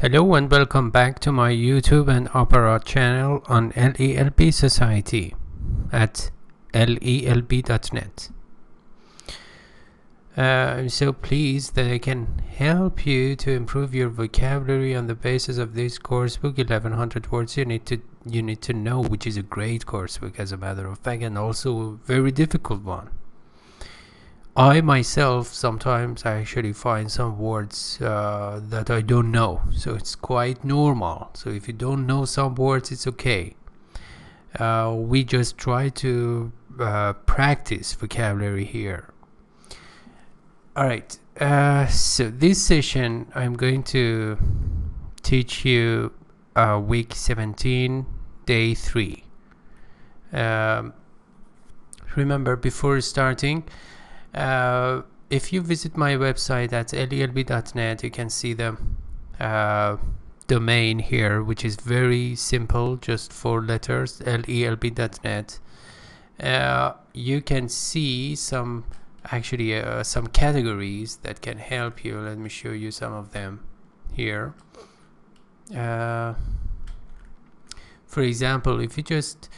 Hello and welcome back to my YouTube and Opera channel on LELB Society at lelb.net. I'm so pleased that I can help you to improve your vocabulary on the basis of this coursebook, 1100 words you need to know, which is a great coursebook as a matter of fact, and also a very difficult one. I myself sometimes actually find some words that I don't know, so it's quite normal. So if you don't know some words, it's okay. We just try to practice vocabulary here. Alright, so this session I'm going to teach you week 17, day 3. Remember, before starting, if you visit my website at lelb.net, you can see the domain here, which is very simple, just 4 letters, lelb.net. You can see some categories that can help you. Let me show you some of them here. For example, if you just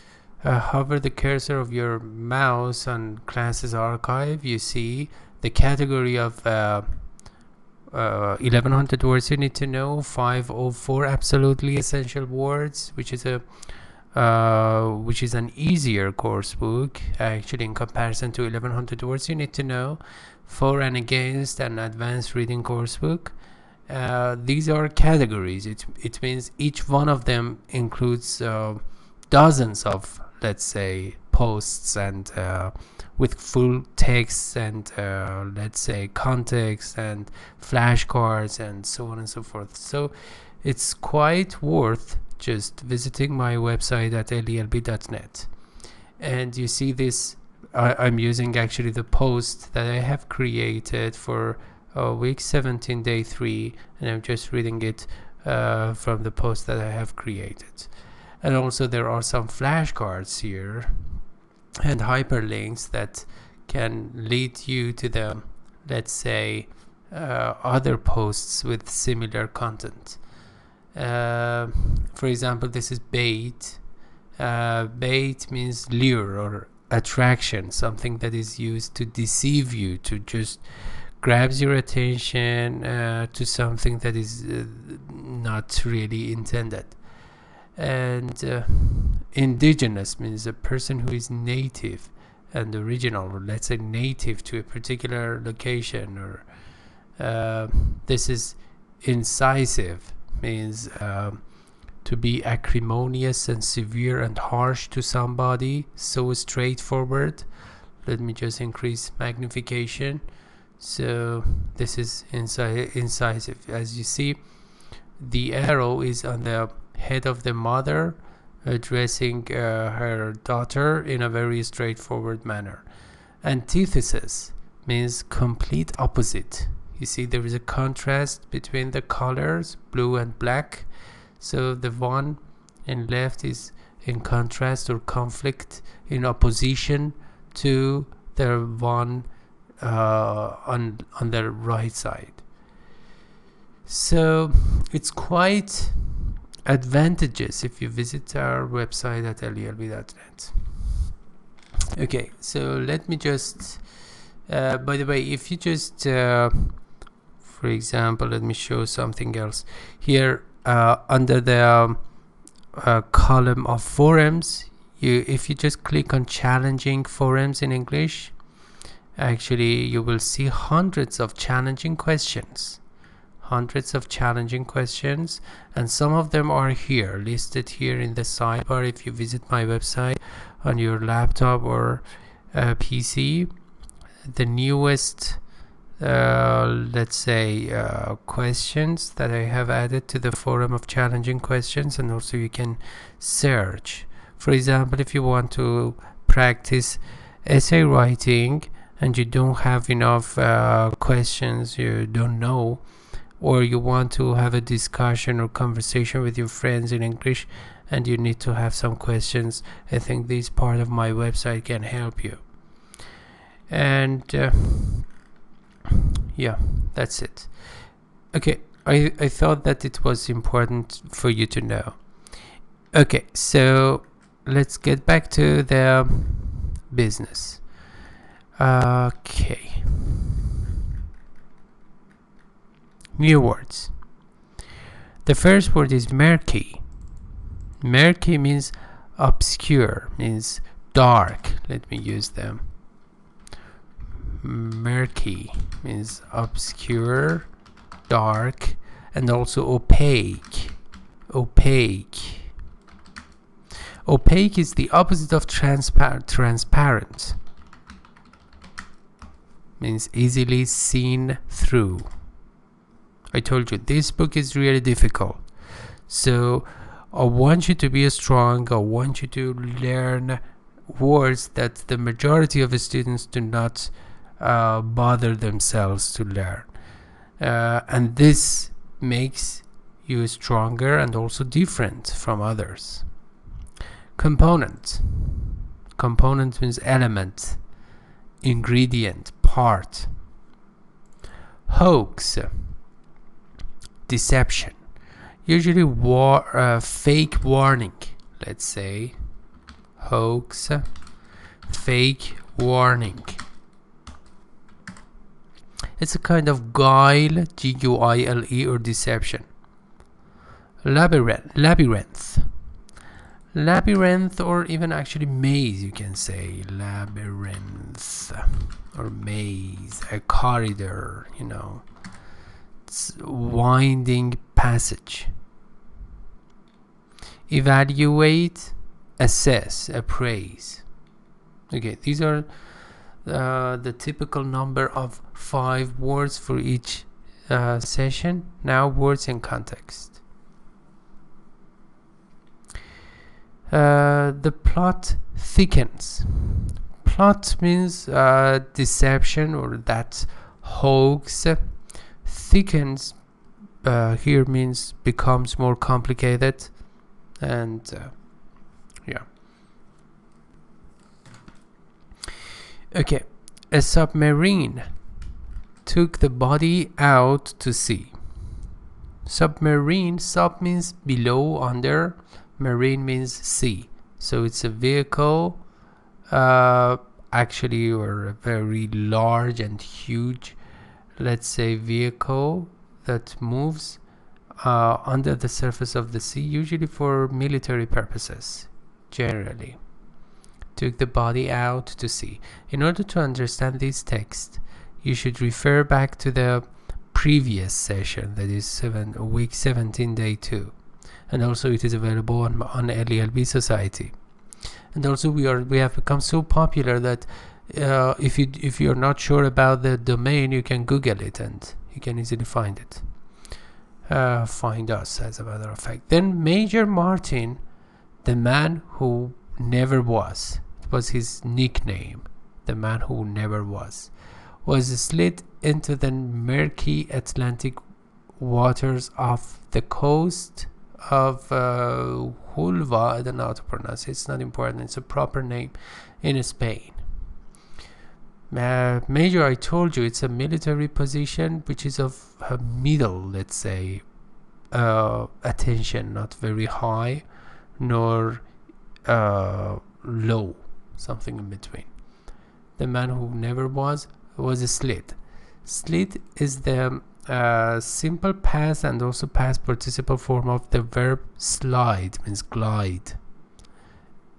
hover the cursor of your mouse on classes archive, you see the category of 1100 words you need to know, 504 absolutely essential words, which is an easier course book actually in comparison to 1100 words you need to know, for and against, an advanced reading course book. These are categories. It means each one of them includes dozens of, let's say, posts and with full text and let's say context and flashcards and so on and so forth. So it's quite worth just visiting my website at lelb.net. And you see this, I'm using actually the post that I have created for week 17, day 3, and I'm just reading it from the post that I have created. And also there are some flashcards here and hyperlinks that can lead you to the, let's say, other posts with similar content. For example, this is bait. Bait means lure or attraction, something that is used to deceive you, to just grabs your attention to something that is not really intended. And indigenous means a person who is native and original, or let's say native to a particular location. Or this is incisive, means to be acrimonious and severe and harsh to somebody, so straightforward. Let me just increase magnification. So this is incisive. As you see, the arrow is on the head of the mother addressing her daughter in a very straightforward manner. Antithesis means complete opposite. You see, there is a contrast between the colors, blue and black. So the one in left is in contrast or conflict, in opposition to the one on the right side. So it's quite advantageous if you visit our website at lelb.net. Okay, so let me just by the way, if you just for example, let me show something else here. Under the column of forums, if you just click on challenging forums in English, actually you will see hundreds of challenging questions, and some of them are here listed here in the sidebar. If you visit my website on your laptop or PC, the newest let's say questions that I have added to the forum of challenging questions, and also you can search. For example, if you want to practice essay writing and you don't have enough questions, you don't know, or you want to have a discussion or conversation with your friends in English and you need to have some questions, I think this part of my website can help you. And yeah, that's it. Okay, I thought that it was important for you to know. Okay, so let's get back to the business. Okay. New words. The first word is murky. Murky means obscure, means dark. Let me use them. Murky means obscure, dark, and also opaque. Opaque. Opaque is the opposite of transparent. Means easily seen through. I told you this book is really difficult. So I want you to be strong. I want you to learn words that the majority of the students do not bother themselves to learn. And this makes you stronger and also different from others. Component. Component means element, ingredient, part. Hoax. Deception. Usually fake warning. Let's say hoax, fake warning. It's a kind of guile, G-U-I-L-E, or deception. Labyrinth. Labyrinth, or even actually maze, you can say. Labyrinth or maze, a corridor, you know. It's winding passage. Evaluate, assess, appraise. Okay, these are the typical number of 5 words for each session. Now words in context. The plot thickens. Plot means deception, or that hoax. Thickens here means becomes more complicated, and yeah. Okay, a submarine took the body out to sea. Submarine, sub means below, under, marine means sea. So it's a vehicle, actually, or a very large and huge, let's say, vehicle that moves under the surface of the sea, usually for military purposes, generally. Took the body out to sea. In order to understand this text, you should refer back to the previous session, that is week 17, day 2. And also it is available on LELB Society. And also we have become so popular that if you're not sure about the domain, you can Google it and you can easily find it. Find us, as a matter of fact. Then Major Martin, the man who never was, it was his nickname, the man who never was slid into the murky Atlantic waters off the coast of Huelva. I don't know how to pronounce it. It's not important. It's a proper name in Spain. Major, I told you, it's a military position which is of a middle, let's say, attention, not very high nor low, something in between. The man who never was a slid. Slid is the simple past and also past participle form of the verb slide, means glide,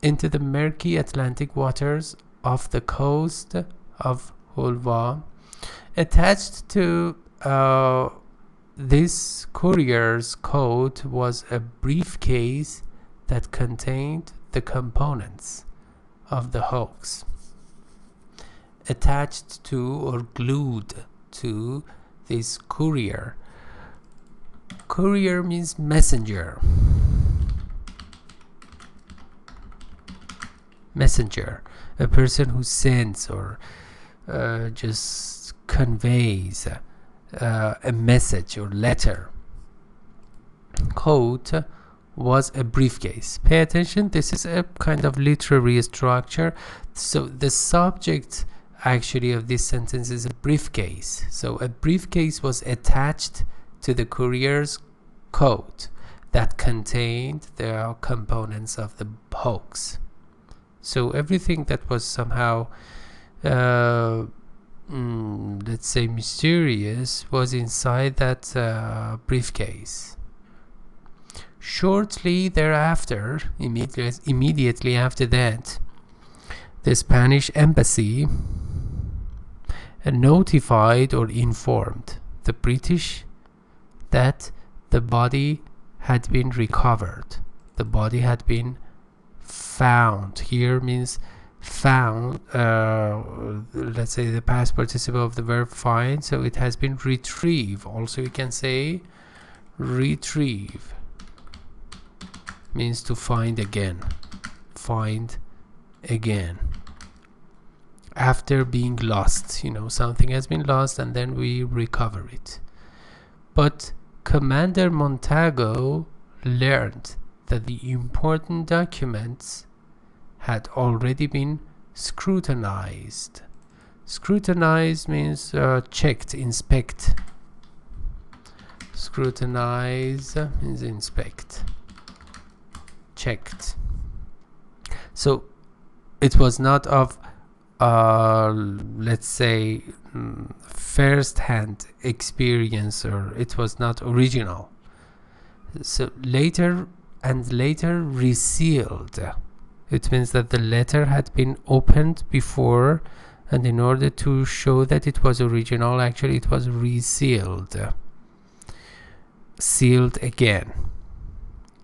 into the murky Atlantic waters off the coast of Huelva. Attached to this courier's coat was a briefcase that contained the components of the hoax. Attached to or glued to this courier. Courier means messenger. Messenger, a person who sends or just conveys a message or letter. Coat was a briefcase. Pay attention, this is a kind of literary structure. So the subject actually of this sentence is a briefcase. So a briefcase was attached to the courier's code that contained the components of the hoax. So everything that was somehow let's say mysterious was inside that briefcase. Shortly thereafter, immediately after that, the Spanish embassy notified or informed the British that the body had been recovered. The body had been found. Here means found, let's say the past participle of the verb find, so it has been retrieved. Also you can say retrieve means to find again. Find again. After being lost, something has been lost and then we recover it. But Commander Montago learned that the important documents had already been scrutinized. Scrutinize means checked, inspect. Scrutinize means inspect. Checked. So it was not of let's say first-hand experience, or it was not original. So later resealed. It means that the letter had been opened before, and in order to show that it was original, actually it was resealed. Sealed again.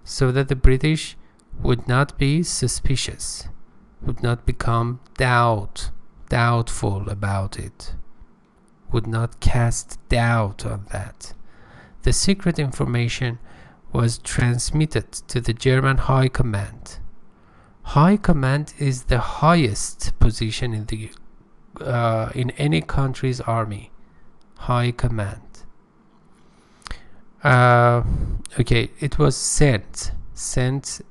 So that the British would not be suspicious, would not become doubtful about it, would not cast doubt on that. The secret information was transmitted to the German High Command. High Command is the highest position in the in any country's army. High Command. Okay, it was sent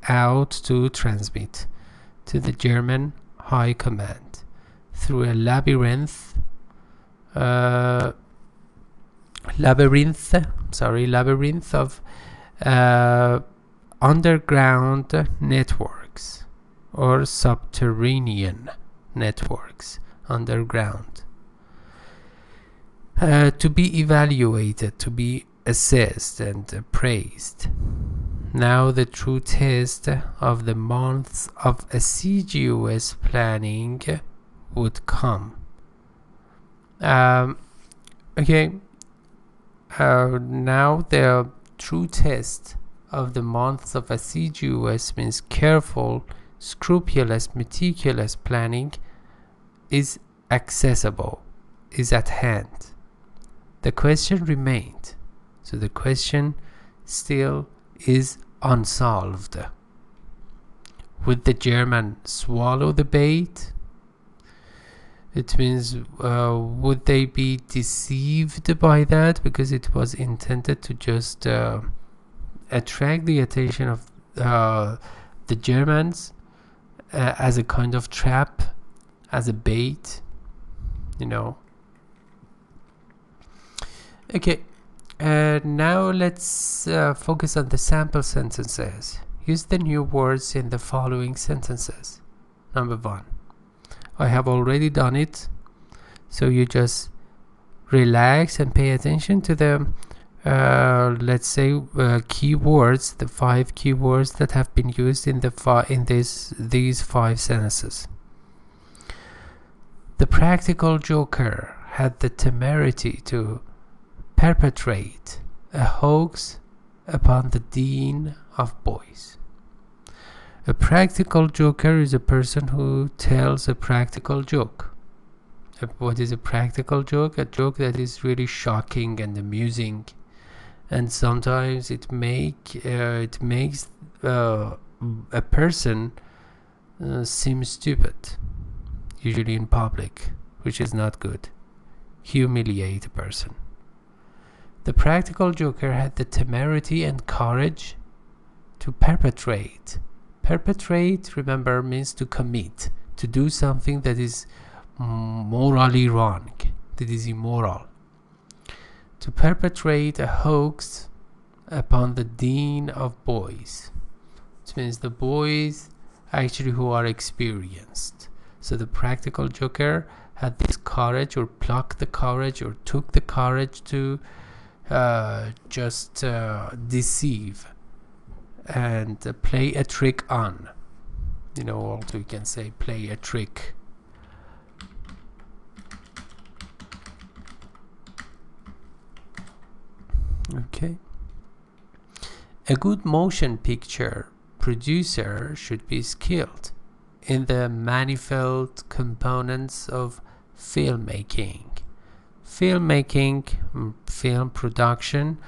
out to transmit to the German High Command through a labyrinth of underground networks or subterranean networks underground, to be evaluated, to be assessed and appraised. Now the true test of the months of assiduous planning would come. Okay, now the true test of the months of assiduous means careful, scrupulous, meticulous planning is accessible, is at hand. The question remained. So the question still is unsolved. Would the German swallow the bait? It means would they be deceived by that, because it was intended to just attract the attention of the Germans as a kind of trap, as a bait, Okay, now let's focus on the sample sentences. Use the new words in the following sentences. Number 1. I have already done it, so you just relax and pay attention to the let's say keywords, the 5 keywords that have been used in these 5 sentences. The practical joker had the temerity to perpetrate a hoax upon the dean of boys. A practical joker is a person who tells a practical joke. What is a practical joke? A joke that is really shocking and amusing, and sometimes it makes a person seem stupid, usually in public, which is not good. Humiliate a person. The practical joker had the temerity and courage to perpetrate. Perpetrate, remember, means to commit, to do something that is morally wrong, that is immoral. to perpetrate a hoax upon the dean of boys. Which means the boys actually who are experienced. So the practical joker had this courage, or plucked the courage, or took the courage to just deceive and play a trick on. Also you can say play a trick. Okay. A good motion picture producer should be skilled in the manifold components of filmmaking. Film production,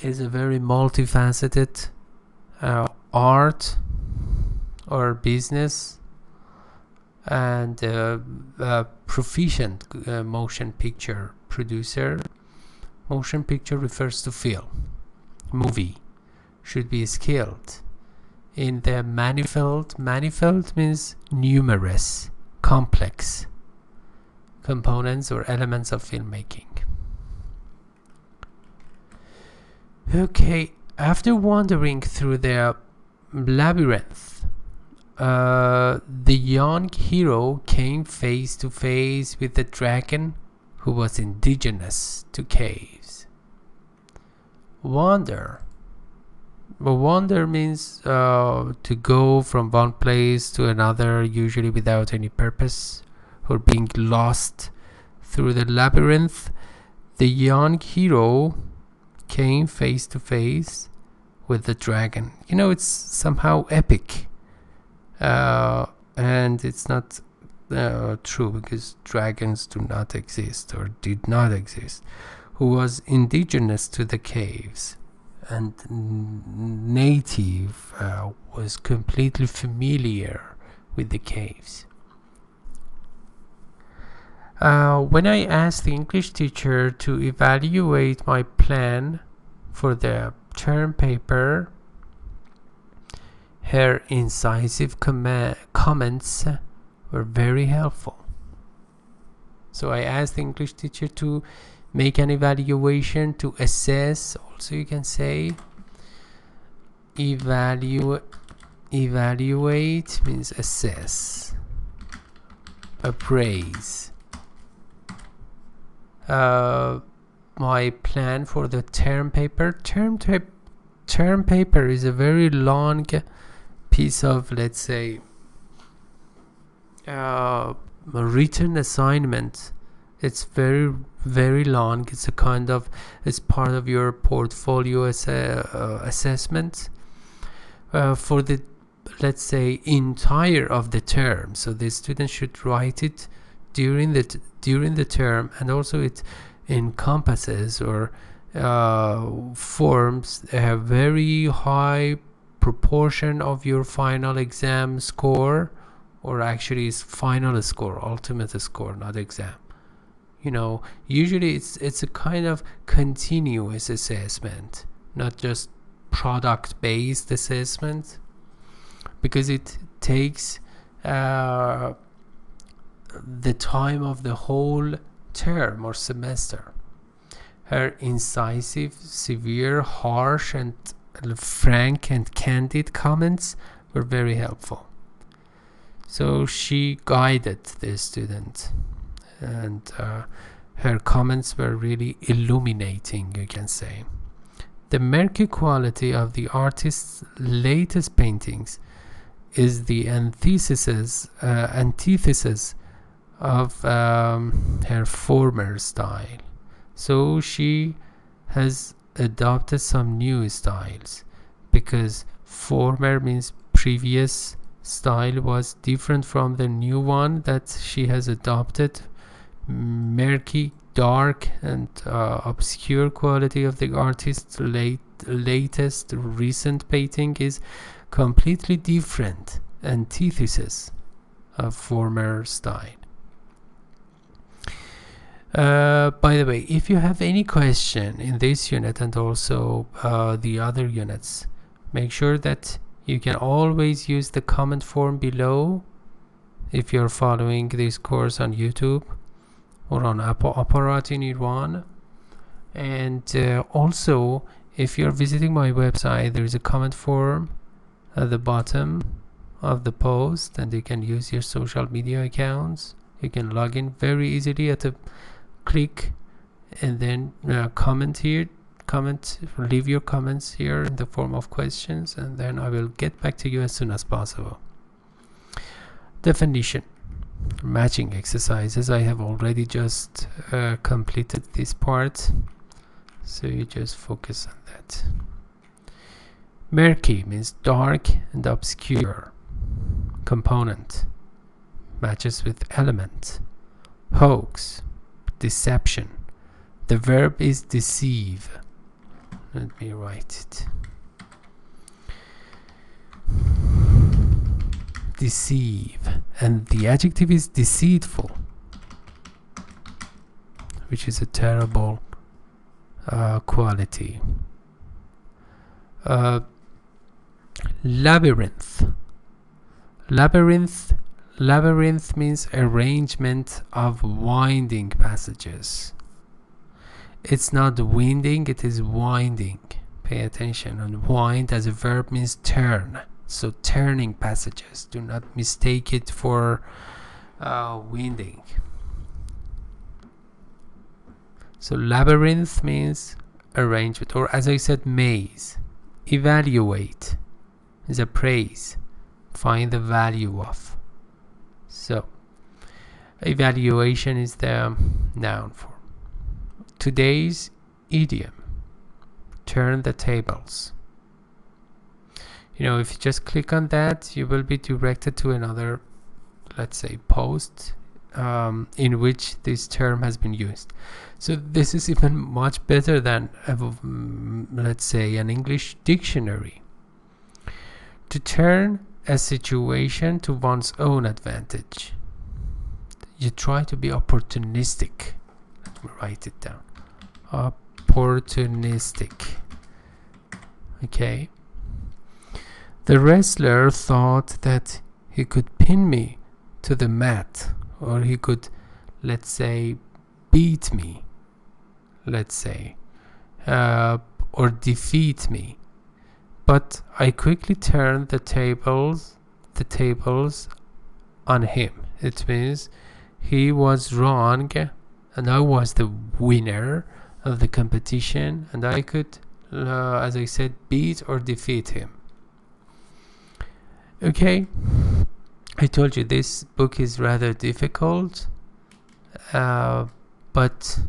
is a very multifaceted art or business, and a proficient motion picture producer. Motion picture refers to film. Movie should be skilled in the manifold. Manifold means numerous, complex components or elements of filmmaking. Okay, after wandering through the labyrinth, the young hero came face to face with the dragon who was indigenous to caves. Wander means to go from one place to another, usually without any purpose, or being lost through the labyrinth. The young hero came face to face with the dragon. It's somehow epic, and it's not true, because dragons do not exist, or did not exist, who was indigenous to the caves and native, was completely familiar with the caves. When I asked the English teacher to evaluate my plan for the term paper, her incisive comments were very helpful. So I asked the English teacher to make an evaluation, to assess. Also you can say evaluate means assess, appraise my plan for the term paper. Term paper is a very long piece of, let's say, a written assignment. It's very, very long. It's a kind of, it's part of your portfolio assessment for the, let's say, entire of the term. So the student should write it during the term, and also it encompasses or forms a very high proportion of your final exam score, or actually it's final score, ultimate score, not exam. Usually it's a kind of continuous assessment, not just product based assessment, because it takes the time of the whole term or semester. Her incisive, severe, harsh, and frank and candid comments were very helpful. So she guided the student, and her comments were really illuminating, you can say. The murky quality of the artist's latest paintings is the antithesis of her former style. So she has adopted some new styles, because former means previous style was different from the new one that she has adopted. Murky, dark, and obscure quality of the artist's latest recent painting is completely different antithesis of former style. By the way, if you have any question in this unit and also the other units, make sure that you can always use the comment form below if you're following this course on YouTube or on Apparat in Iran. And also, if you're visiting my website, there is a comment form at the bottom of the post, and you can use your social media accounts. You can log in very easily at a click, and then comment here, leave your comments here in the form of questions, and then I will get back to you as soon as possible. Definition. Matching exercises. I have already just completed this part, so you just focus on that. Murky means dark and obscure. Component matches with element. Hoax, deception. The verb is deceive. Let me write it. Deceive. And the adjective is deceitful, which is a terrible quality. Labyrinth. Labyrinth means arrangement of winding passages. It's not winding, it is winding. Pay attention. And wind as a verb means turn. So turning passages. Do not mistake it for winding. So labyrinth means arrangement, or as I said, maze. Evaluate is appraise. Find the value of. So evaluation is the noun form. Today's idiom. Turn the tables. You know, if you just click on that, you will be directed to another, let's say, post in which this term has been used. So this is even much better than, let's say, an English dictionary. To turn a situation to one's own advantage. You try to be opportunistic. Let me write it down. Opportunistic. Okay. The wrestler thought that he could pin me to the mat, or he could, let's say, beat me, let's say, or defeat me. But I quickly turned the tables on him. It means he was wrong and I was the winner of the competition, and I could, as I said, beat or defeat him. Okay, I told you this book is rather difficult, but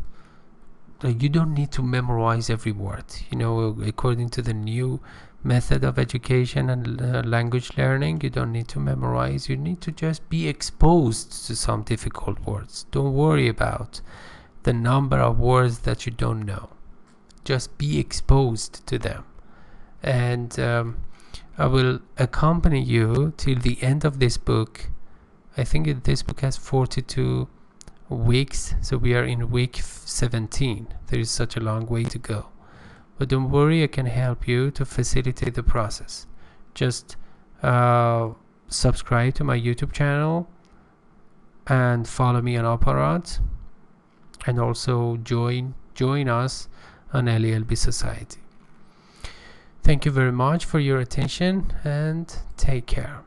you don't need to memorize every word. You know, according to the new method of education and language learning, you don't need to memorize. You need to just be exposed to some difficult words. Don't worry about the number of words that you don't know. Just be exposed to them. And I will accompany you till the end of this book. I think this book has 42 weeks, so we are in week 17. There is such a long way to go. But don't worry, I can help you to facilitate the process. Just subscribe to my YouTube channel and follow me on Apparat, and also join us on LELB Society. Thank you very much for your attention, and take care.